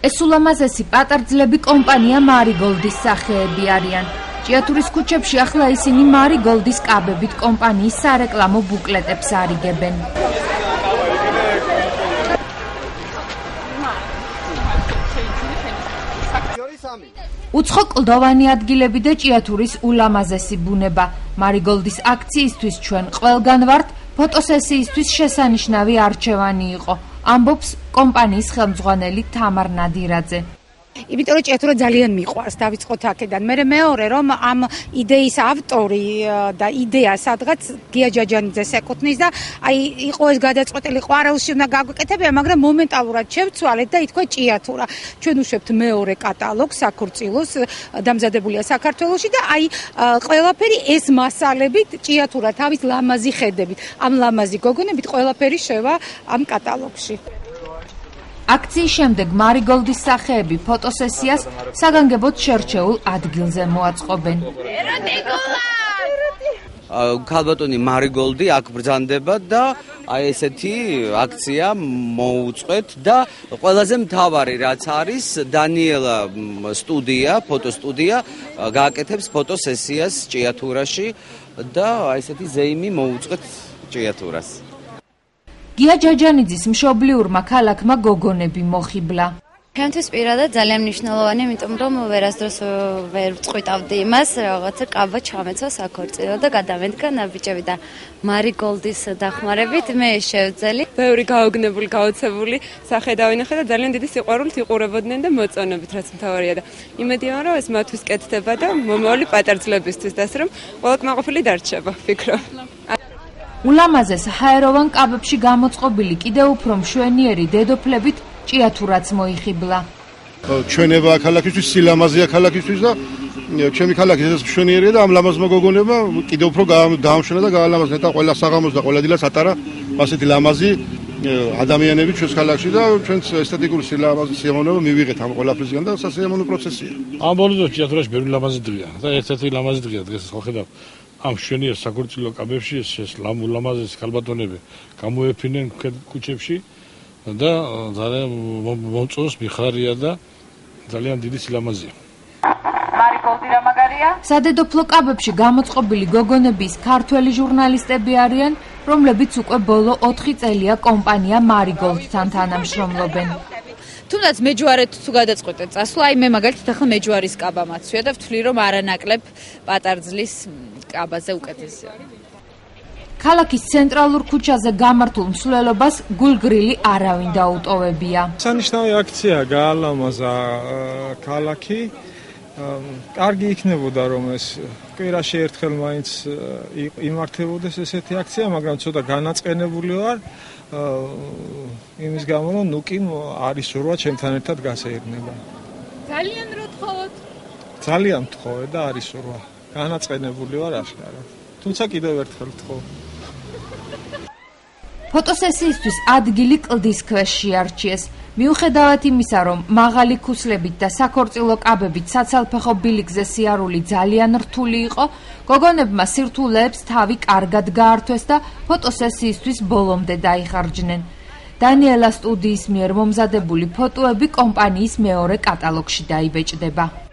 ეს ულამაზესი პატარძლები კომპანია მარიგოლდის სახეები არიან. ჭიათურის ქუჩებში ახლა ისინი მარიგოლდის კაბებით კომპანიის სარეკლამო ბუკლეტებს არიგებენ. უცხო კლდოვანი ადგილები და ჭიათურის ულამაზესი ბუნება. მარიგოლდის აქციისთვის ჩვენ ყველგან ვართ, ფოტოსესიისთვის შესანიშნავი არჩევანი იყო. ამბობს კომპანიის ხელმძღვანელი თამარ ნადირაძე. იმიტომ რომ ჭიათურა ძალიან მიყვარს, დავიწყოთ აქედან. მეორე რომ ამ იდეის ავტორი და იდეა სადღაც გია ჯაჯანიძეს ეკუთვნის და აი იყო ეს გადაწყვეტილი ყვარელში უნდა გაგვეკეთებია, მაგრამ მომენტალურად შევცვალეთ და ითქვა ჭიათურა. ჩვენ უშვებთ მეორე კატალოგს საქორწილოს, დამზადებულია საქართველოში და აი ყველაფერი ეს მასალებით ჭიათურა თავის ლამაზი ხედებით, ამ ლამაზი გოგონებით ყველაფერი შევა ამ კატალოგში. აქციის შემდეგ მარიგოლდის სახეები ფოტოსესიას საგანგებოდ შერჩეულ ადგილზე მოაწყობენ. ქალბატონი მარიგოლდი აქ ბრძანდება და აი ესეთი აქცია მოუწყვეთ და ყველაზე მთავარი რაც არის დანიელა სტუდია, ფოტოსტუდია გააკეთებს ფოტოსესიას ჭიათურაში და აი ესეთი ზეიმი მოუწყვეთ ჭიათურას. გია ჯაჯანიძის მშობლიურმა ქალაქმა გოგონები მოხიბლა. ჩემთვის პირადად ძალიან მნიშვნელოვანი, იმიტომ რომ ვერასდროს ვერ წყვიტავდი იმას, რაღაცა კაბა ჩამეცა საქორწილო და გადავედგა ნაბიჯები და მარიგოლდის დახმარებით მე შევძელი. ბევრი გაოგნებული, გაოცებული სახე დავინახე და ძალიან დიდი სიყვარულით იყურებოდნენ და მოწონებით, რაც მთავარია და იმედია რომ ეს მათთვის კეთდება და მომავალი პატარძლებისთვის და ასე რომ ყველა კმაყოფილი დარჩება, ვფიქრობ. ულამაზეს ჰაეროვან კაბებში გამოწყობილი კიდევ უფრო მშვენიერი დედოფლებით ჭიათურაც მოიხიბლა. ჩვენება ქალაქისთვის, სილამაზეა ქალაქისთვის და ჩემი ქალაქი ეს მშვენიერია და ამ ლამაზმა გოგონებმა კიდევ უფრო დაამშვენა და გაალამაზა და ყველა საღამოს და ყველა დილას ატარა ასეთი ლამაზი ადამიანები ჩვენს ქალაქში და ჩვენს ესთეტიკური სიამოვნება მივიღეთ ამ ყველაფრისგან და სასიამოვნო პროცესია. ამ ბოლოს ჭიათურაში ბევრი ლამაზი დღეა და ერთ-ერთი ლამაზი დღეა დღეს ხედავ ამ მშვენიერ საქორწილო კაბებში ეს ლამაზეს ქალბატონები გამოეფინენ ქუჩებში და ძალიან მომწონს, მიხარია და ძალიან დიდი სილამაზეა. მარიგოლდი რა მაგარია? სადედოფლო კაბებში გამოწყობილი გოგონების ქართველი ჟურნალისტები არიან, რომლებიც უკვე ბოლო 4 წელია კომპანია მარიგოლდთან თანამშრომლობენ. თუნდაც მეჯვარეთ თუ გადაწყვეტეთ წასვლა, აი მე მაგალითად ახლა მეჯვარის კაბა მაცვია და ვთვლი რომ არანაკლებ პატარძლის კაბაზე უკეთესია. ქალაქის ცენტრალურ ქუჩაზე გამართულ მსვლელობას გულგრილი არავინ დაუტოვებია. სანიშნავი აქცია გაალამაზა ქალაქი. კარგი იქნებოდა რომ ეს კვირაში ერთხელ მაინც იმართებოდეს ესეთი აქცია, მაგრამ ცოტა განაწყენებული ვარ. იმის გამო რომ ნუკი არის სურვა ჩემთან ერთად გასეირნება. ძალიან რო თხოვოთ. ძალიან თხოვე და არის სურვა. განაწყენებული ვარ აშკარად. თუმცა კიდევ ერთხელ თხოვ. ფოტოსესიისთვის ადგილი კლდის ქვეშ შეარჩიეს. მიუხედავად იმისა, რომ მაღალი ქუსლებით და საქორწილო კაბებით საცალფეხო ბილიკზე სიარული ძალიან რთული იყო, გოგონებმა სირთულეებს თავი კარგად გაართვეს და ფოტოსესიისთვის ბოლომდე დაიხარჯნენ. დანიელა სტუდიის მიერ მომზადებული ფოტოები კომპანიის მეორე კატალოგში დაიბეჭდება.